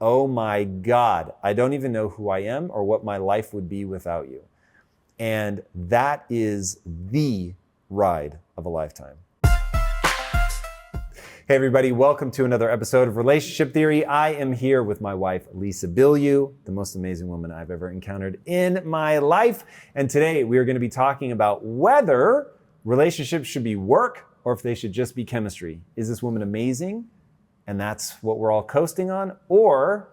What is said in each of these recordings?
oh my God, I don't even know who I am or what my life would be without you. And that is the ride of a lifetime. Hey everybody, welcome to another episode of Relationship Theory. I am here with my wife, Lisa Bilyeu, the most amazing woman I've ever encountered in my life. And today we are going to be talking about whether relationships should be work or if they should just be chemistry. Is this woman amazing? And that's what we're all coasting on? Or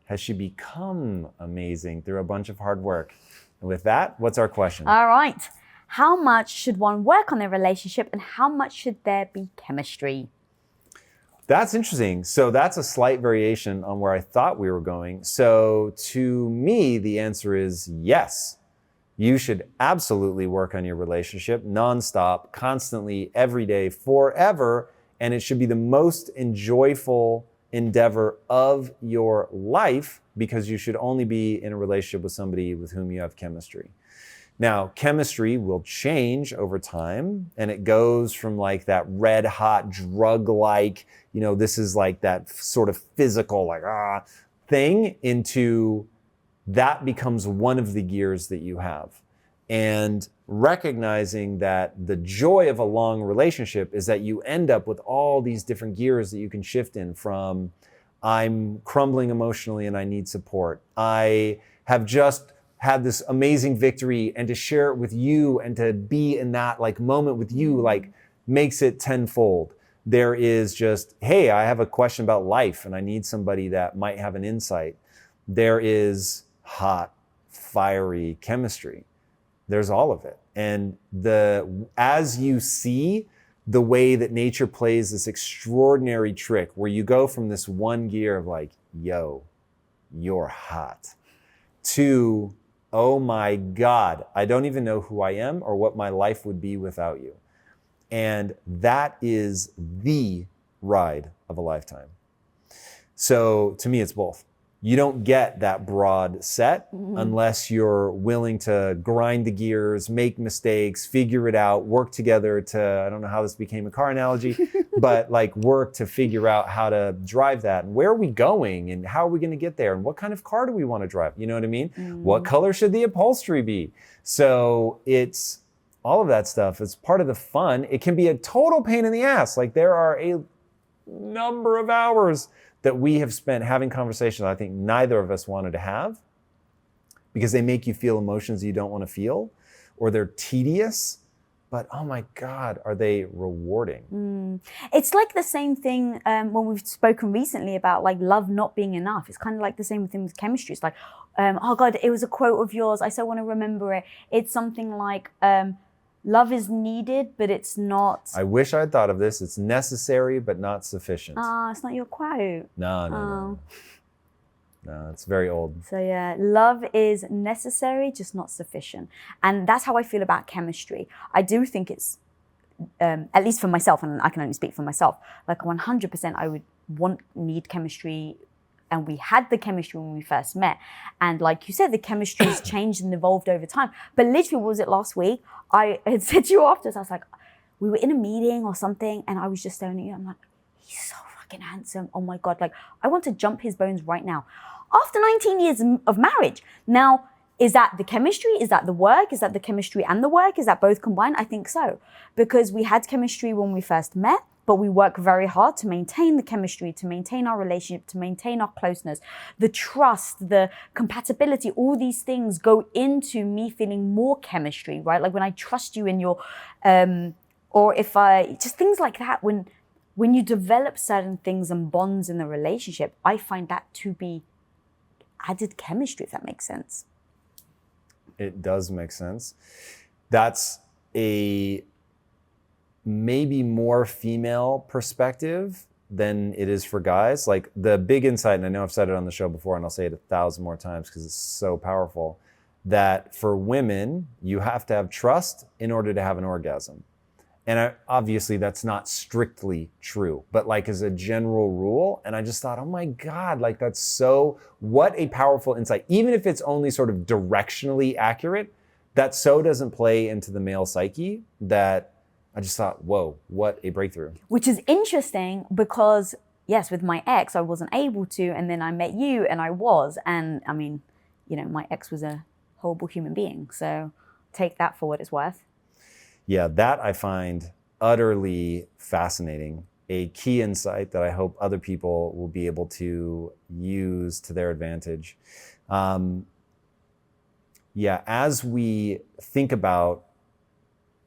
has she become amazing through a bunch of hard work? And with that, what's our question? All right. How much should one work on their relationship and how much should there be chemistry? That's interesting. So that's a slight variation on where I thought we were going. So to me, the answer is yes. You should absolutely work on your relationship nonstop, constantly, every day, forever. And it should be the most enjoyable endeavor of your life because you should only be in a relationship with somebody with whom you have chemistry. Now, chemistry will change over time, and it goes from like that red hot drug-like, this is like that sort of physical thing into that becomes one of the gears that you have. And recognizing that the joy of a long relationship is that you end up with all these different gears that you can shift in from I'm crumbling emotionally and I need support. I have just had this amazing victory and to share it with you and to be in that moment with you makes it tenfold. There is just, hey, I have a question about life and I need somebody that might have an insight. There is hot, fiery chemistry. There's all of it. And as you see the way that nature plays this extraordinary trick where you go from this one gear of yo, you're hot, to oh my God, I don't even know who I am or what my life would be without you. And that is the ride of a lifetime. So to me, it's both. You don't get that broad set unless you're willing to grind the gears, make mistakes, figure it out, work together to, I don't know how this became a car analogy, but work to figure out how to drive that. And where are we going? And how are we going to get there? And what kind of car do we want to drive? You know what I mean? What color should the upholstery be? So it's all of that stuff. It's part of the fun. It can be a total pain in the ass. There are a number of hours that we have spent having conversations I think neither of us wanted to have because they make you feel emotions you don't want to feel or they're tedious, but oh my God, are they rewarding? It's like the same thing when we've spoken recently about love not being enough. It's kind of like the same thing with chemistry. It's oh God, it was a quote of yours. I so want to remember it. It's something like, love is needed, but it's not. I wish I'd thought of this. It's necessary, but not sufficient. It's not your quote. No, it's very old. So yeah, love is necessary, just not sufficient. And that's how I feel about chemistry. I do think it's, at least for myself, and I can only speak for myself, 100% I would need chemistry. And we had the chemistry when we first met. And like you said, the chemistry has changed and evolved over time. But literally, what was it last week? I had said to you after, so I was like, we were in a meeting or something, and I was just staring at you. I'm like, he's so fucking handsome. Oh my God, I want to jump his bones right now. After 19 years of marriage. Now, is that the chemistry? Is that the work? Is that the chemistry and the work? Is that both combined? I think so. Because we had chemistry when we first met, but we work very hard to maintain the chemistry, to maintain our relationship, to maintain our closeness, the trust, the compatibility, all these things go into me feeling more chemistry, right? When I trust you in your, or if just things like that, when you develop certain things and bonds in the relationship, I find that to be added chemistry, if that makes sense. It does make sense. That's a maybe more female perspective than it is for guys. The big insight, and I know I've said it on the show before and I'll say it 1,000 more times because it's so powerful, that for women, you have to have trust in order to have an orgasm. And obviously that's not strictly true, but as a general rule. And I just thought, oh my God, that's what a powerful insight. Even if it's only sort of directionally accurate, that so doesn't play into the male psyche that I just thought, whoa, what a breakthrough. Which is interesting because yes, with my ex, I wasn't able to. And then I met you and I was. And I mean, you know, my ex was a horrible human being. So take that for what it's worth. Yeah, that I find utterly fascinating. A key insight that I hope other people will be able to use to their advantage. As we think about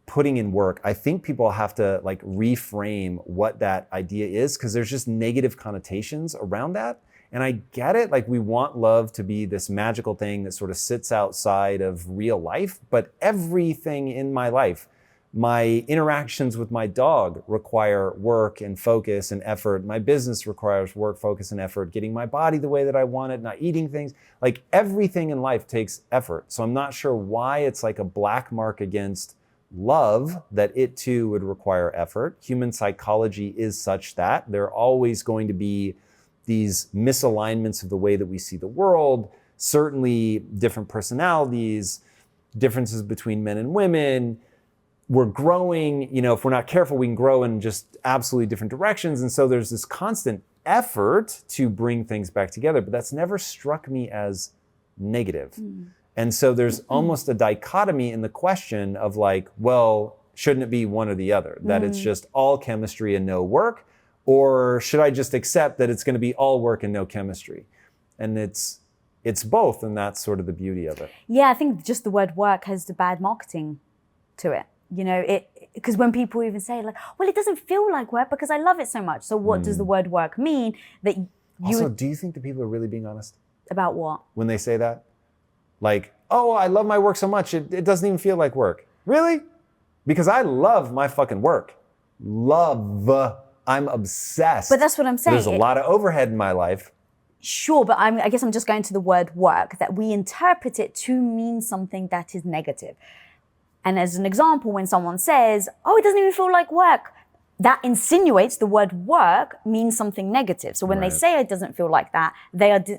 putting in work, I think people have to like reframe what that idea is, because there's just negative connotations around that. And I get it, like we want love to be this magical thing that sort of sits outside of real life, but everything in my life, my interactions with my dog require work and focus and effort. My business requires work, focus, and effort. Getting my body the way that I want it, not eating things. Like everything in life takes effort. So I'm not sure why it's like a black mark against love, that it too would require effort. Human psychology is such that there are always going to be these misalignments of the way that we see the world, certainly different personalities, differences between men and women. We're growing, you know, if we're not careful, we can grow in just absolutely different directions. And so there's this constant effort to bring things back together, but that's never struck me as negative. And so there's almost a dichotomy in the question of like, well, shouldn't it be one or the other? That it's just all chemistry and no work? Or should I just accept that it's going to be all work and no chemistry? And it's both, and that's sort of the beauty of it. Yeah, I think just the word work has the bad marketing to it. You know, because when people even say like, well, it doesn't feel like work because I love it so much. So what does the word work mean? That you also, do you think that people are really being honest? About what? When they say that? Like, oh, I love my work so much, it doesn't even feel like work. Really? Because I love my fucking work. I'm obsessed. But that's what I'm saying. There's a lot of overhead in my life. Sure, but I guess I'm just going to the word work, that we interpret it to mean something that is negative. And as an example, when someone says, oh, it doesn't even feel like work, that insinuates the word work means something negative. So when they say it doesn't feel like that,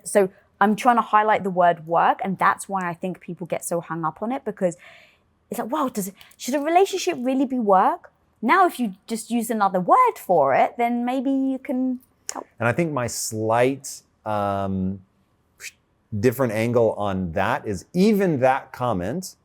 so I'm trying to highlight the word work, and that's why I think people get so hung up on it, because it's like, wow, should a relationship really be work? Now, if you just use another word for it, then maybe you can help. And I think my slight different angle on that is even that comment.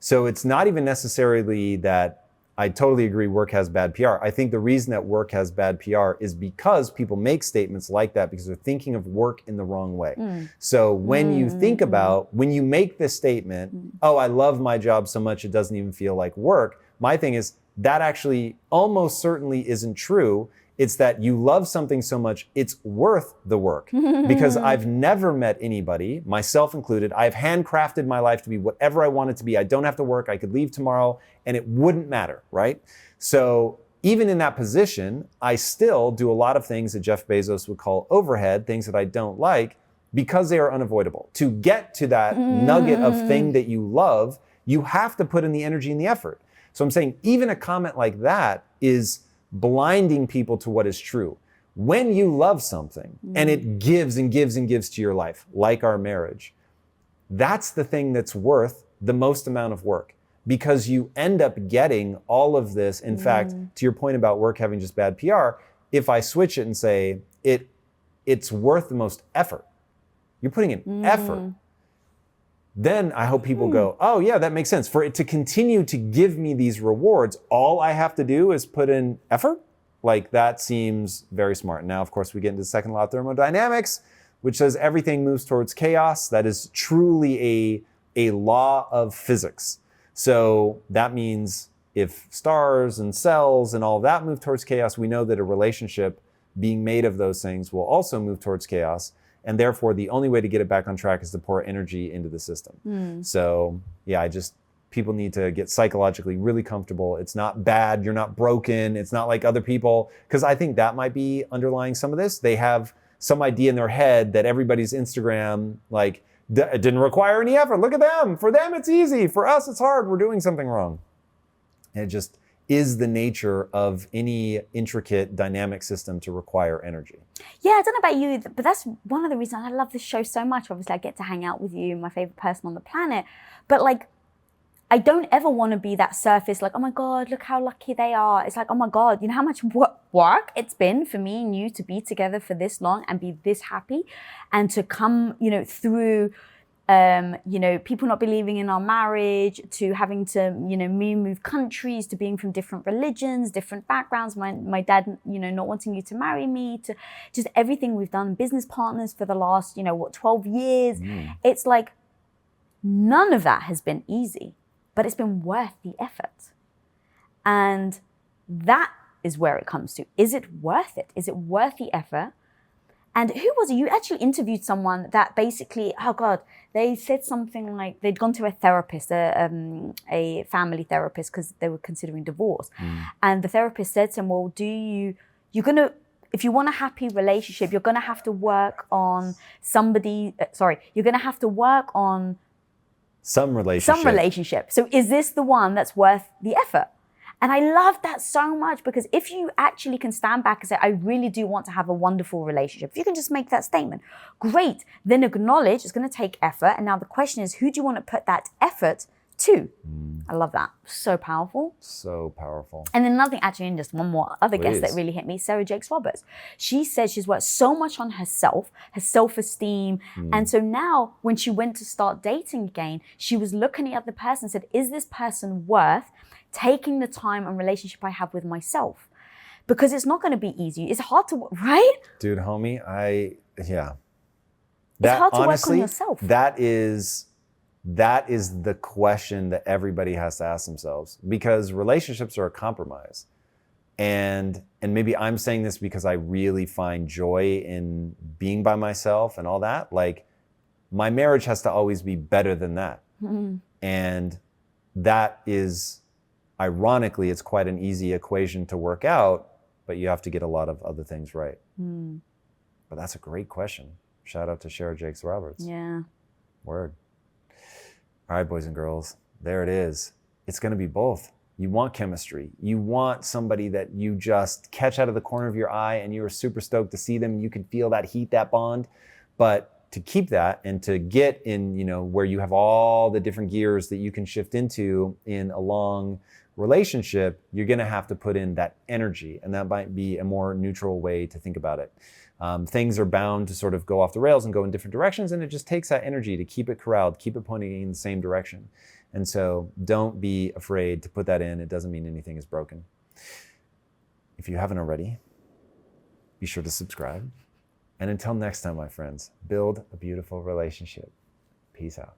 So it's not even necessarily that I totally agree work has bad PR. I think the reason that work has bad PR is because people make statements like that because they're thinking of work in the wrong way. So when you think about, when you make this statement, oh, I love my job so much it doesn't even feel like work, my thing is that actually almost certainly isn't true. It's that you love something so much, it's worth the work. Because I've never met anybody, myself included, I've handcrafted my life to be whatever I want it to be. I don't have to work, I could leave tomorrow, and it wouldn't matter, right? So even in that position, I still do a lot of things that Jeff Bezos would call overhead, things that I don't like, because they are unavoidable. To get to that nugget of thing that you love, you have to put in the energy and the effort. So I'm saying even a comment like that is blinding people to what is true. When you love something and it gives and gives and gives to your life, like our marriage, that's the thing that's worth the most amount of work, because you end up getting all of this. In fact, to your point about work having just bad PR, if I switch it and say it's worth the most effort, you're putting in effort, then I hope people go, oh yeah, that makes sense. For it to continue to give me these rewards, all I have to do is put in effort? Like that seems very smart. Now, of course, we get into the second law of thermodynamics, which says everything moves towards chaos. That is truly a law of physics. So that means if stars and cells and all of that move towards chaos, we know that a relationship being made of those things will also move towards chaos. And therefore, the only way to get it back on track is to pour energy into the system. So yeah, people need to get psychologically really comfortable. It's not bad, you're not broken, it's not like other people. Because I think that might be underlying some of this. They have some idea in their head that everybody's Instagram, like, it didn't require any effort. Look at them. For them, it's easy. For us, it's hard. We're doing something wrong. And it just is the nature of any intricate dynamic system to require energy. Yeah, I don't know about you, but that's one of the reasons I love this show so much. Obviously, I get to hang out with you, my favorite person on the planet. But like, I don't ever want to be that surface, like, oh my God, look how lucky they are. It's like, oh my God, you know how much work it's been for me and you to be together for this long and be this happy, and to come, through, people not believing in our marriage, to having to, me move countries, to being from different religions, different backgrounds, my dad, not wanting you to marry me, to just everything we've done, business partners for the last, 12 years. It's like, none of that has been easy, but it's been worth the effort. And that is where it comes to. Is it worth it? Is it worth the effort? And who was it? You actually interviewed someone that basically, oh God, they said something like they'd gone to a therapist, a family therapist, because they were considering divorce. And the therapist said to him, well, if you want a happy relationship, you're going to have to work on some relationship. So is this the one that's worth the effort? And I love that so much, because if you actually can stand back and say, I really do want to have a wonderful relationship, if you can just make that statement, great, then acknowledge it's going to take effort. And now the question is, who do you want to put that effort to? I love that. So powerful. So powerful. And then another thing, actually, and just one more other guest that really hit me, Sarah Jakes Roberts. She said she's worked so much on herself, her self-esteem. And so now when she went to start dating again, she was looking at the other person and said, is this person worth taking the time and relationship I have with myself? Because it's not going to be easy. It's hard to, right? Dude, homie, It's hard to work on yourself. That is the question that everybody has to ask themselves, because relationships are a compromise. And maybe I'm saying this because I really find joy in being by myself and all that. Like, my marriage has to always be better than that. And that is, ironically, it's quite an easy equation to work out, but you have to get a lot of other things right. But that's a great question. Shout out to Sarah Jakes Roberts. Yeah. Word. All right, boys and girls, there it is. It's going to be both. You want chemistry. You want somebody that you just catch out of the corner of your eye and you're super stoked to see them. You can feel that heat, that bond. But to keep that and to get in, where you have all the different gears that you can shift into in a long relationship, you're going to have to put in that energy. And that might be a more neutral way to think about it. Things are bound to sort of go off the rails and go in different directions, and it just takes that energy to keep it corralled, keep it pointing in the same direction. And so don't be afraid to put that in. It doesn't mean anything is broken. If you haven't already, be sure to subscribe. And until next time, my friends, build a beautiful relationship. Peace out.